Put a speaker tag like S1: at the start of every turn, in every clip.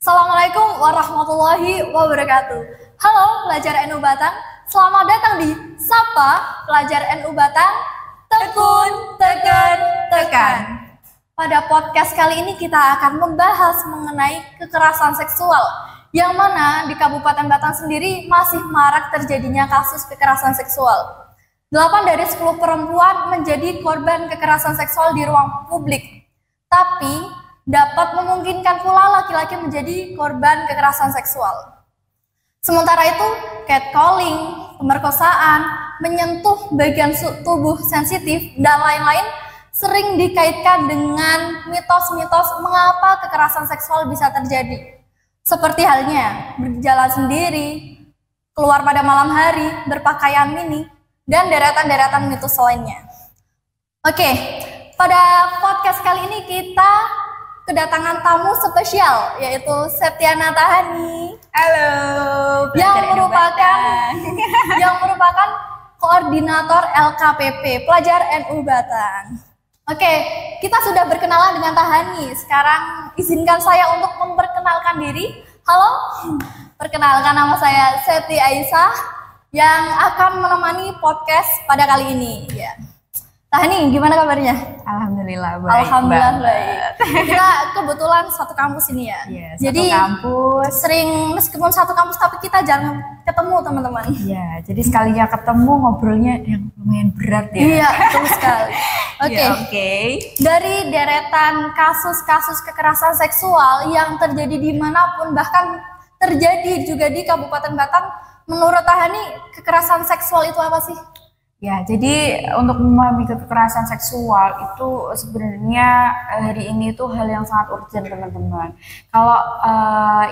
S1: Assalamualaikum warahmatullahi wabarakatuh. Halo pelajar NU Batang, selamat datang di Sapa Pelajar NU Batang. Tekun, tekan, tekan. Pada podcast kali ini kita akan membahas mengenai kekerasan seksual, yang mana di Kabupaten Batang sendiri masih marak terjadinya kasus kekerasan seksual. 8 dari 10 perempuan menjadi korban kekerasan seksual di ruang publik. Tapi dapat memungkinkan pula laki-laki menjadi korban kekerasan seksual. Sementara itu, catcalling, pemerkosaan, menyentuh bagian tubuh sensitif, dan lain-lain sering dikaitkan dengan mitos-mitos mengapa kekerasan seksual bisa terjadi. Seperti halnya berjalan sendiri, keluar pada malam hari, berpakaian mini, dan deretan-deretan mitos lainnya. Oke, pada podcast kali ini kita kedatangan tamu spesial, yaitu Septiana Tahani.
S2: Halo,
S1: yang merupakan koordinator LKPP Pelajar NU Batang. Oke, kita sudah berkenalan dengan Tahani. Sekarang izinkan saya untuk memperkenalkan diri. Halo, perkenalkan, nama saya Septi Aisyah yang akan menemani podcast pada kali ini. Ya. Tahani, gimana kabarnya?
S2: Alhamdulillah baik.
S1: Alhamdulillah baik. Kita kebetulan satu kampus ini ya.
S2: Iya,
S1: jadi
S2: kampus.
S1: Sering meskipun satu kampus tapi kita jarang ketemu teman-teman.
S2: Iya, jadi sekalinya ketemu ngobrolnya yang lumayan berat ya.
S1: Iya, betul sekali. Oke.
S2: Oke.
S1: Dari deretan kasus-kasus kekerasan seksual yang terjadi dimanapun, bahkan terjadi juga di Kabupaten Batang, menurut Tahani kekerasan seksual itu apa sih?
S2: Ya, jadi untuk memahami kekerasan seksual itu sebenarnya hari ini tuh hal yang sangat urgent teman-teman. Kalau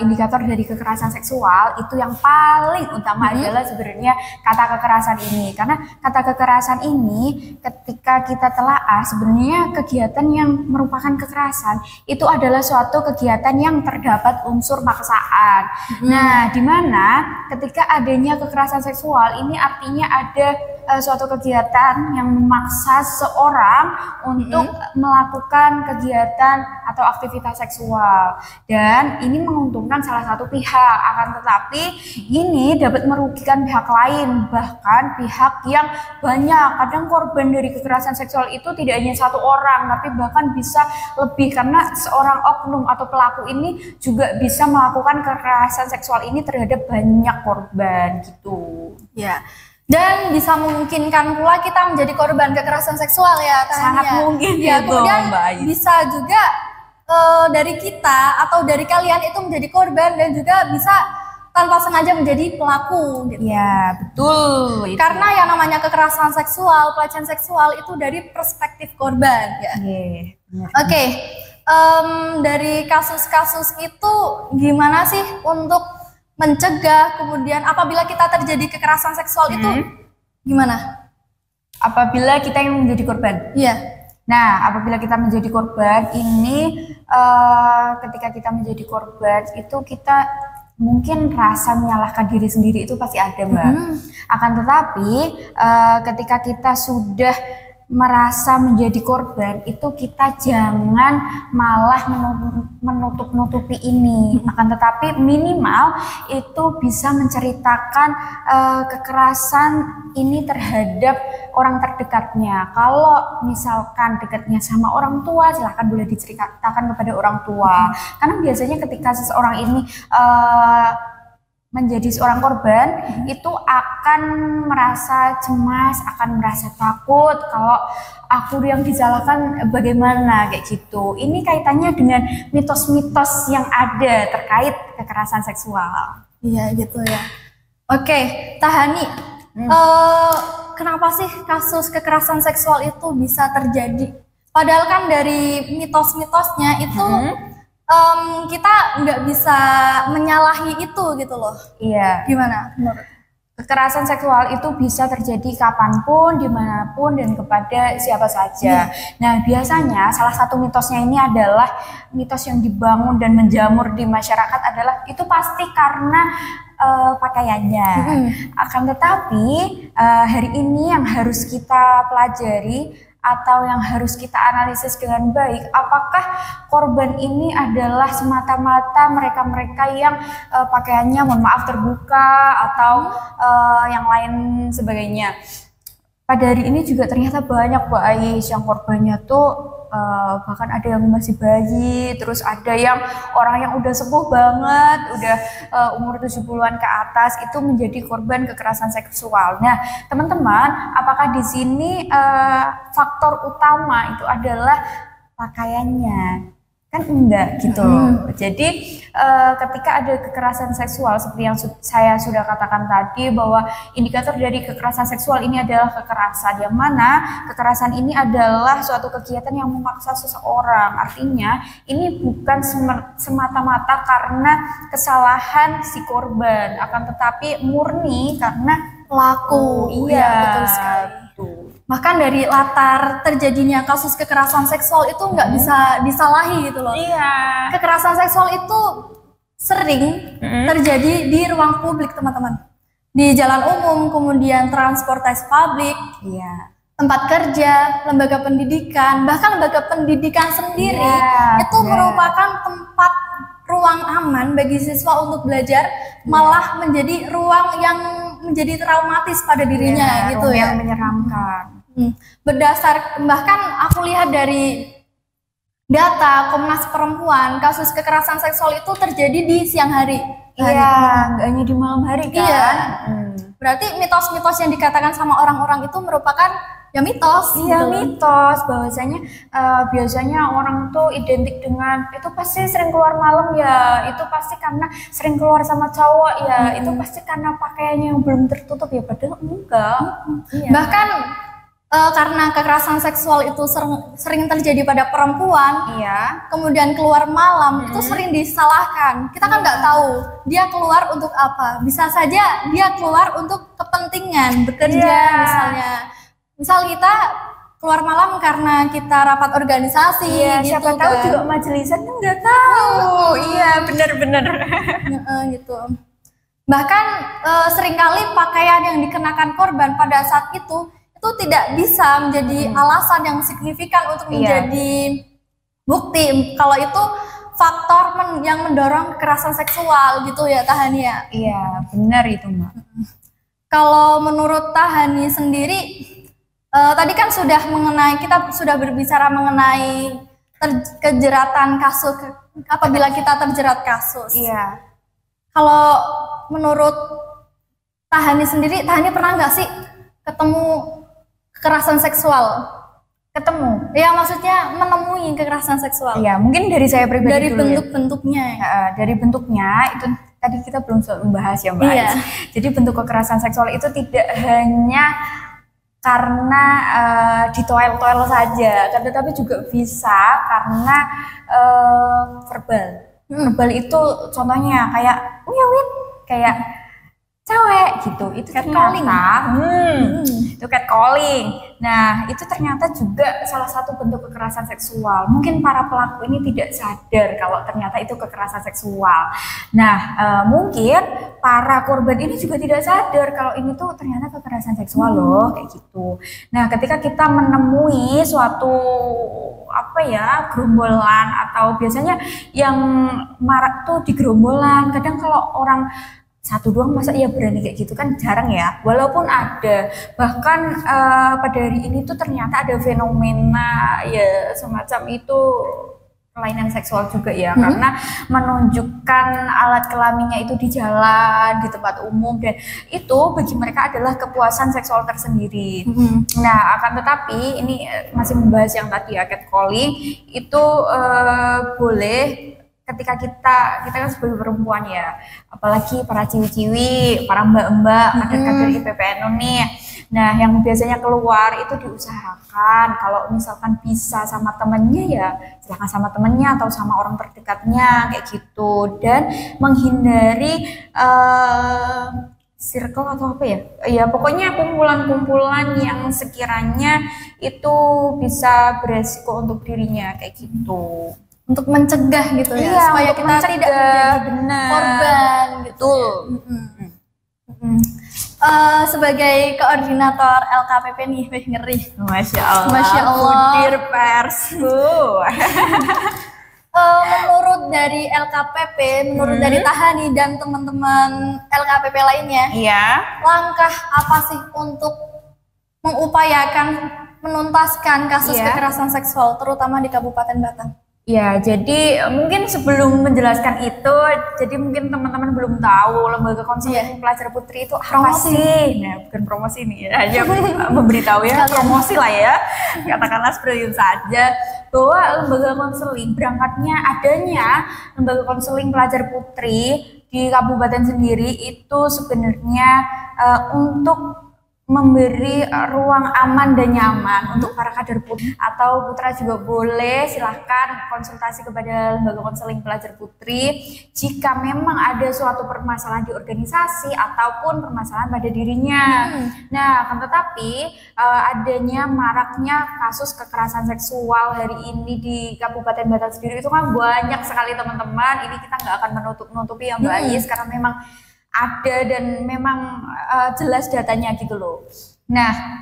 S2: indikator dari kekerasan seksual itu yang paling utama adalah sebenarnya kata kekerasan ini. Karena kata kekerasan ini ketika kita telaah sebenarnya kegiatan yang merupakan kekerasan itu adalah suatu kegiatan yang terdapat unsur paksaan. Nah, di mana ketika adanya kekerasan seksual ini artinya ada suatu kegiatan yang memaksa seseorang untuk melakukan kegiatan atau aktivitas seksual, dan ini menguntungkan salah satu pihak, akan tetapi ini dapat merugikan pihak lain, bahkan pihak yang banyak. Kadang korban dari kekerasan seksual itu tidak hanya satu orang, tapi bahkan bisa lebih, karena seorang oknum atau pelaku ini juga bisa melakukan kekerasan seksual ini terhadap banyak korban gitu.
S1: Ya. Dan bisa memungkinkan pula kita menjadi korban kekerasan seksual ya.
S2: Sangat mungkin
S1: ya.
S2: gitu,
S1: Kemudian
S2: Mbak Ais.
S1: bisa juga dari kita atau dari kalian itu menjadi korban, dan juga bisa tanpa sengaja menjadi pelaku gitu.
S2: Ya, betul.
S1: Karena yang namanya kekerasan seksual, pelecehan seksual itu dari perspektif korban ya. Oke. Dari kasus-kasus itu gimana sih untuk mencegah, kemudian apabila kita terjadi kekerasan seksual itu gimana?
S2: Apabila kita yang menjadi korban?
S1: Iya.
S2: Nah, apabila kita menjadi korban ini, ketika kita menjadi korban itu kita mungkin rasa menyalahkan diri sendiri itu pasti ada, Mbak. Akan tetapi ketika kita sudah merasa menjadi korban itu kita jangan malah menutup-nutupi ini, akan tetapi minimal itu bisa menceritakan kekerasan ini terhadap orang terdekatnya. Kalau misalkan dekatnya sama orang tua, silahkan boleh diceritakan kepada orang tua, karena biasanya ketika seseorang ini menjadi seorang korban itu akan merasa cemas, akan merasa takut kalau aku yang disalahkan bagaimana, kayak gitu. Ini kaitannya dengan mitos-mitos yang ada terkait kekerasan seksual.
S1: Iya gitu ya. Oke, Tahani, kenapa sih kasus kekerasan seksual itu bisa terjadi? Padahal kan dari mitos-mitosnya itu kita nggak bisa menyalahi itu gitu loh.
S2: Iya.
S1: Gimana?
S2: Kekerasan seksual itu bisa terjadi kapanpun, dimanapun, dan kepada siapa saja. Nah, biasanya salah satu mitosnya ini adalah mitos yang dibangun dan menjamur di masyarakat adalah itu pasti karena pakaiannya. Akan tetapi hari ini yang harus kita pelajari atau yang harus kita analisis dengan baik, apakah korban ini adalah semata-mata mereka-mereka yang pakaiannya mohon maaf terbuka atau yang lain sebagainya. Pada hari ini juga ternyata banyak Mbak Ais yang korbannya tuh bahkan ada yang masih bayi, terus ada yang orang yang udah sepuh banget, udah umur 70-an ke atas itu menjadi korban kekerasan seksual. Nah, teman-teman, apakah di sini faktor utama itu adalah pakaiannya? Kan enggak gitu. Jadi ketika ada kekerasan seksual seperti yang saya sudah katakan tadi, bahwa indikator dari kekerasan seksual ini adalah kekerasan, yang mana kekerasan ini adalah suatu kegiatan yang memaksa seseorang. Artinya ini bukan semata-mata karena kesalahan si korban, akan tetapi murni karena
S1: pelaku. Iya, betul sekali. Bahkan dari latar terjadinya kasus kekerasan seksual itu nggak bisa disalahi gitu loh.
S2: Iya.
S1: Kekerasan seksual itu sering terjadi di ruang publik, teman-teman. Di jalan umum, kemudian transportasi publik, tempat kerja, lembaga pendidikan, bahkan lembaga pendidikan sendiri itu merupakan tempat ruang aman bagi siswa untuk belajar, malah menjadi ruang yang menjadi traumatis pada dirinya gitu ya.
S2: Yang menyeramkan.
S1: Bahkan aku lihat dari data Komnas Perempuan, kasus kekerasan seksual itu terjadi di siang hari.
S2: Iya, nggak hanya di malam hari kan.
S1: Iya. Berarti mitos-mitos yang dikatakan sama orang-orang itu merupakan ya mitos.
S2: Iya, mitos. Bahwasanya biasanya orang tuh identik dengan itu pasti sering keluar malam ya, itu pasti karena sering keluar sama cowok ya, itu pasti karena pakaiannya yang belum tertutup ya, padahal enggak.
S1: Bahkan karena kekerasan seksual itu sering terjadi pada perempuan, kemudian keluar malam, itu sering disalahkan. Kita kan nggak tahu dia keluar untuk apa. Bisa saja dia keluar untuk kepentingan bekerja misalnya. Misal kita keluar malam karena kita rapat organisasi, gitu
S2: siapa tahu
S1: kan.
S2: juga majelisan kan nggak tahu. Iya, benar-benar.
S1: Gitu. Bahkan seringkali pakaian yang dikenakan korban pada saat itu tidak bisa menjadi alasan yang signifikan untuk menjadi bukti kalau itu faktor yang mendorong kekerasan seksual gitu ya, Tahania.
S2: Iya, benar itu Mbak.
S1: Kalau menurut Tahani sendiri, tadi kan kita sudah berbicara mengenai kejeratan kasus apabila kita terjerat kasus.
S2: Iya.
S1: Kalau menurut Tahani sendiri, Tahani pernah nggak sih ketemu kekerasan seksual?
S2: Ketemu?
S1: Ya, maksudnya menemui kekerasan seksual.
S2: Iya, mungkin dari saya pribadi
S1: dari
S2: dulu
S1: bentuk-bentuknya.
S2: Dari bentuknya itu tadi kita belum membahas ya Mbak.
S1: Iya.
S2: Jadi bentuk kekerasan seksual itu tidak hanya karena ditoel-toel saja, tetapi juga bisa karena verbal. Verbal itu contohnya kayak wit, kayak cewek gitu, itu catcalling. Itu catcalling. Nah, itu ternyata juga salah satu bentuk kekerasan seksual. Mungkin para pelaku ini tidak sadar kalau ternyata itu kekerasan seksual. Nah, mungkin para korban ini juga tidak sadar kalau ini tuh ternyata kekerasan seksual loh, kayak gitu. Nah, ketika kita menemui suatu gerombolan, atau biasanya yang marak tuh di gerombolan. Kadang kalau orang satu doang masa ia berani kayak gitu kan jarang ya, walaupun ada. Bahkan pada hari ini tuh ternyata ada fenomena ya semacam itu kelainan seksual juga ya, karena menunjukkan alat kelaminnya itu di jalan, di tempat umum, dan itu bagi mereka adalah kepuasan seksual tersendiri. Nah, akan tetapi ini masih membahas yang tadi ya, catcalling itu boleh ketika kita kan sebagai perempuan ya, apalagi para ciwi-ciwi, para mbak-mbak, kader-kader IPPNU nih. Nah, yang biasanya keluar itu diusahakan kalau misalkan bisa sama temennya ya silakan sama temennya atau sama orang terdekatnya kayak gitu, dan menghindari circle atau apa ya, ya pokoknya kumpulan-kumpulan yang sekiranya itu bisa beresiko untuk dirinya kayak gitu.
S1: Untuk mencegah gitu ya, supaya kita tidak menjadi korban gitu. Sebagai koordinator LKPP nih, wih, ngeri.
S2: Masya Allah.
S1: Masya Allah.
S2: Budir persku.
S1: Menurut dari LKPP, menurut dari Tahani dan teman-teman LKPP lainnya,
S2: Iya.
S1: langkah apa sih untuk mengupayakan menuntaskan kasus
S2: Iya.
S1: kekerasan seksual, terutama di Kabupaten Batang?
S2: Ya, jadi mungkin sebelum menjelaskan itu, jadi mungkin teman-teman belum tahu lembaga konseling pelajar putri itu apa
S1: Promosi.
S2: sih? Nah, bukan promosi nih, hanya memberitahu ya, promosi lah ya, katakanlah seperti itu saja. Bahwa lembaga konseling berangkatnya adanya lembaga konseling pelajar putri di kabupaten sendiri itu sebenarnya untuk memberi ruang aman dan nyaman untuk para kader putri atau putra juga boleh silahkan konsultasi kepada lembaga konseling pelajar putri jika memang ada suatu permasalahan di organisasi ataupun permasalahan pada dirinya. Nah, akan tetapi adanya maraknya kasus kekerasan seksual hari ini di Kabupaten Batang sendiri itu kan banyak sekali teman-teman. Ini kita nggak akan menutupi yang Mbak Ais karena memang ada dan memang jelas datanya gitu loh. Nah,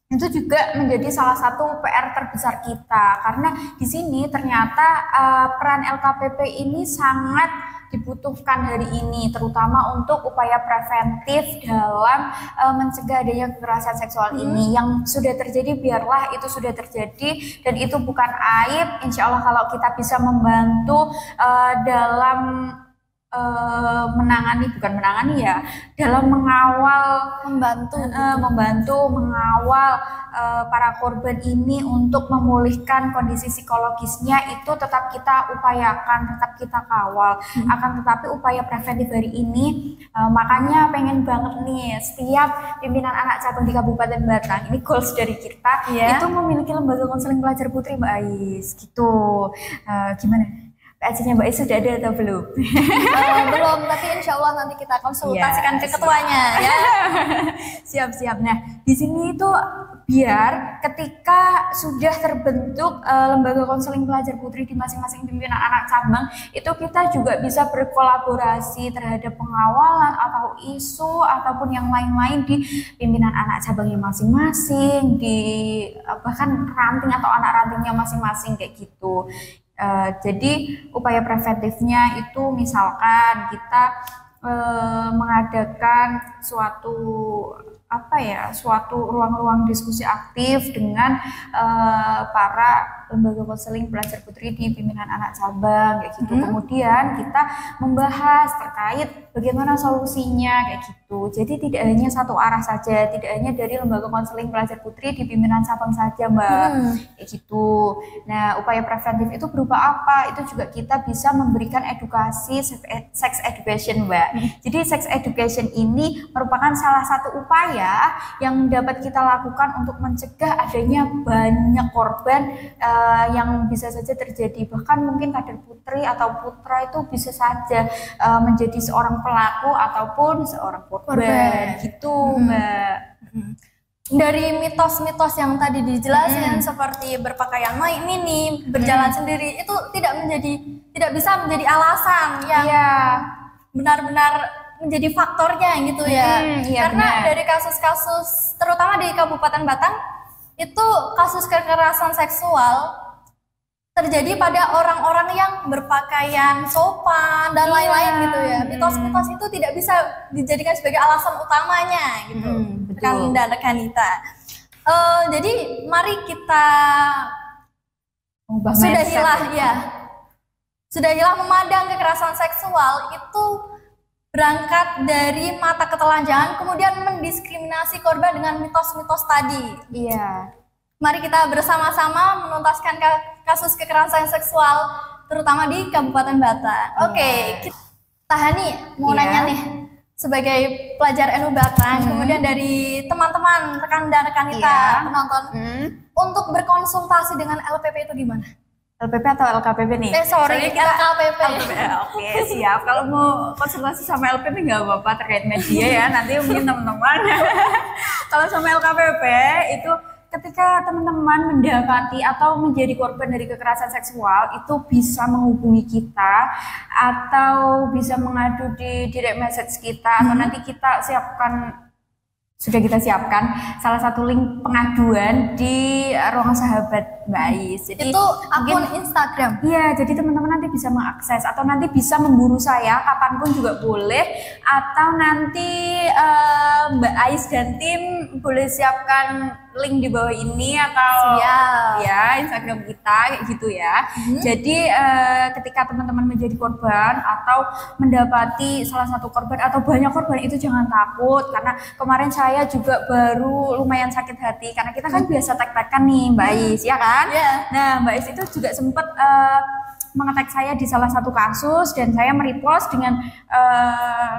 S2: itu juga menjadi salah satu PR terbesar kita karena di sini ternyata peran LKPP ini sangat dibutuhkan hari ini, terutama untuk upaya preventif dalam mencegah adanya kekerasan seksual ini. Yang sudah terjadi biarlah itu sudah terjadi dan itu bukan aib. Insya Allah kalau kita bisa membantu dalam dalam mengawal, membantu mengawal para korban ini untuk memulihkan kondisi psikologisnya, itu tetap kita upayakan, tetap kita kawal. Akan tetapi upaya preventif hari ini, makanya pengen banget nih setiap pimpinan anak cabang di Kabupaten Batang, ini goals dari kita, itu memiliki lembaga konseling pelajar putri, Mbak Ais, gitu. Gimana? PLC-nya Mbak Ais sudah ada atau belum?
S1: Belum, tapi insya Allah nanti kita konsultasikan ke ketuanya ya.
S2: Siap-siap. Nah, di sini itu biar ketika sudah terbentuk lembaga konseling pelajar putri di masing-masing pimpinan anak cabang, itu kita juga bisa berkolaborasi terhadap pengawalan atau isu ataupun yang lain-lain di pimpinan anak cabangnya masing-masing, di bahkan ranting atau anak rantingnya masing-masing kayak gitu. Jadi upaya preventifnya itu misalkan kita mengadakan suatu ruang-ruang diskusi aktif dengan para lembaga konseling pelajar putri di pimpinan anak cabang kayak gitu. Kemudian kita membahas terkait bagaimana solusinya kayak gitu. Jadi tidak hanya satu arah saja, tidak hanya dari lembaga konseling pelajar putri di pimpinan cabang saja, Mbak. Kayak gitu. Nah, upaya preventif itu berupa apa? Itu juga kita bisa memberikan edukasi sex education, Mbak. Jadi sex education ini merupakan salah satu upaya yang dapat kita lakukan untuk mencegah adanya banyak korban yang bisa saja terjadi. Bahkan mungkin kader putri atau putra itu bisa saja menjadi seorang pelaku ataupun seorang korban gitu, Mbak.
S1: Dari mitos-mitos yang tadi dijelasin seperti berpakaian mini, berjalan sendiri, itu tidak bisa menjadi alasan yang benar-benar menjadi faktornya gitu ya. Karena dari kasus-kasus terutama di Kabupaten Batang itu kasus kekerasan seksual terjadi pada orang-orang yang berpakaian sopan dan lain-lain gitu ya. Mitos-mitos itu tidak bisa dijadikan sebagai alasan utamanya gitu. Rekan dan rekanita. Jadi mari kita sudahilah memandang kekerasan seksual itu berangkat dari mata ketelanjangan, kemudian mendiskriminasi korban dengan mitos-mitos tadi. Mari kita bersama-sama menuntaskan kasus kekerasan seksual, terutama di Kabupaten Batang. Oke, Tahani mau nanya nih, sebagai pelajar NU Batang, kemudian dari teman-teman, rekan dan rekanita penonton, untuk berkonsultasi dengan LPP itu gimana?
S2: LPP atau LKPP nih?
S1: LKPP.
S2: Oke, siap. Kalau mau konsultasi sama LPP nggak apa-apa terkait media ya. Nanti mungkin teman-teman. Kalau sama LKPP itu ketika teman-teman mendapati atau menjadi korban dari kekerasan seksual, itu bisa menghubungi kita atau bisa mengadu di direct message kita atau nanti kita siapkan sudah kita siapkan salah satu link pengaduan di ruang sahabat Mbak Ais.
S1: Jadi itu akun Instagram.
S2: Iya, jadi teman-teman nanti bisa mengakses atau nanti bisa memburu saya kapanpun juga boleh, atau nanti Mbak Ais dan tim boleh siapkan link di bawah ini atau ya Instagram kita kayak gitu ya. Jadi ketika teman-teman menjadi korban atau mendapati salah satu korban atau banyak korban, itu jangan takut, karena kemarin saya juga baru lumayan sakit hati karena kita kan biasa tek-tekan nih Mbak Ais ya kan. Nah Mbak Ais itu juga sempat mengetek saya di salah satu kasus dan saya merepost dengan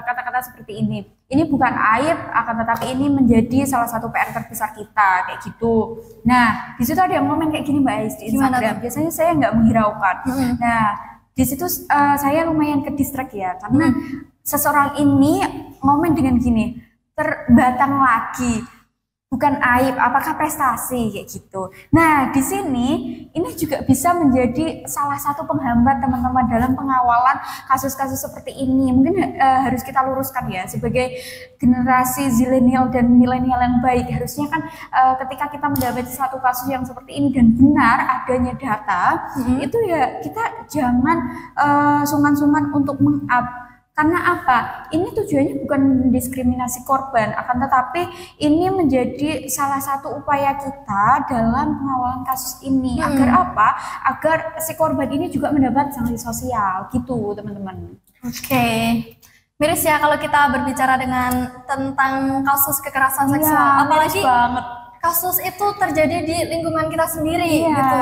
S2: kata-kata seperti ini. Ini bukan aib, akan tetapi ini menjadi salah satu PR terbesar kita kayak gitu. Nah, di situ ada yang komen kayak gini Mbak Ais di Instagram. Biasanya saya nggak menghiraukan. Nah, di situ saya lumayan ke distract ya, karena seseorang ini ngomen dengan gini, terbatang lagi. Bukan aib, apakah prestasi kayak gitu. Nah, di sini ini juga bisa menjadi salah satu penghambat teman-teman dalam pengawalan kasus-kasus seperti ini. Mungkin harus kita luruskan ya, sebagai generasi zilenial dan milenial yang baik. Harusnya kan ketika kita mendapati satu kasus yang seperti ini dan benar adanya data, itu ya kita jangan sungkan-sungkan untuk meng-up. Karena apa? Ini tujuannya bukan mendiskriminasi korban, akan tetapi ini menjadi salah satu upaya kita dalam pengawalan kasus ini. Agar apa? Agar si korban ini juga mendapat sanksi sosial, gitu teman-teman.
S1: Oke. Miris ya kalau kita berbicara tentang kasus kekerasan seksual, apalagi kasus itu terjadi di lingkungan kita sendiri, gitu.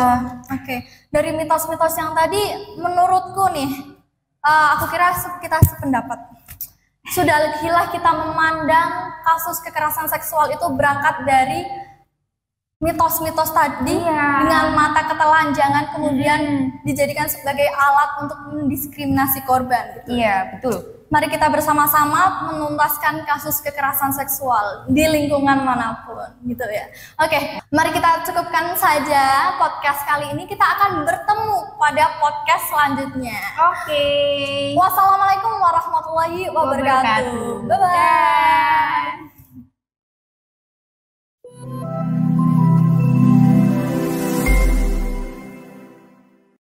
S1: Oke. Dari mitos-mitos yang tadi, menurutku nih, aku kira kita sependapat. Sudah hilah kita memandang kasus kekerasan seksual itu berangkat dari mitos-mitos tadi dengan mata ketelanjangan, kemudian dijadikan sebagai alat untuk mendiskriminasi korban. Gitu.
S2: Iya, betul.
S1: Mari kita bersama-sama menuntaskan kasus kekerasan seksual di lingkungan manapun, gitu ya. Oke, mari kita cukupkan saja podcast kali ini. Kita akan bertemu pada podcast selanjutnya.
S2: Oke.
S1: Wassalamualaikum warahmatullahi wabarakatuh. Bye-bye.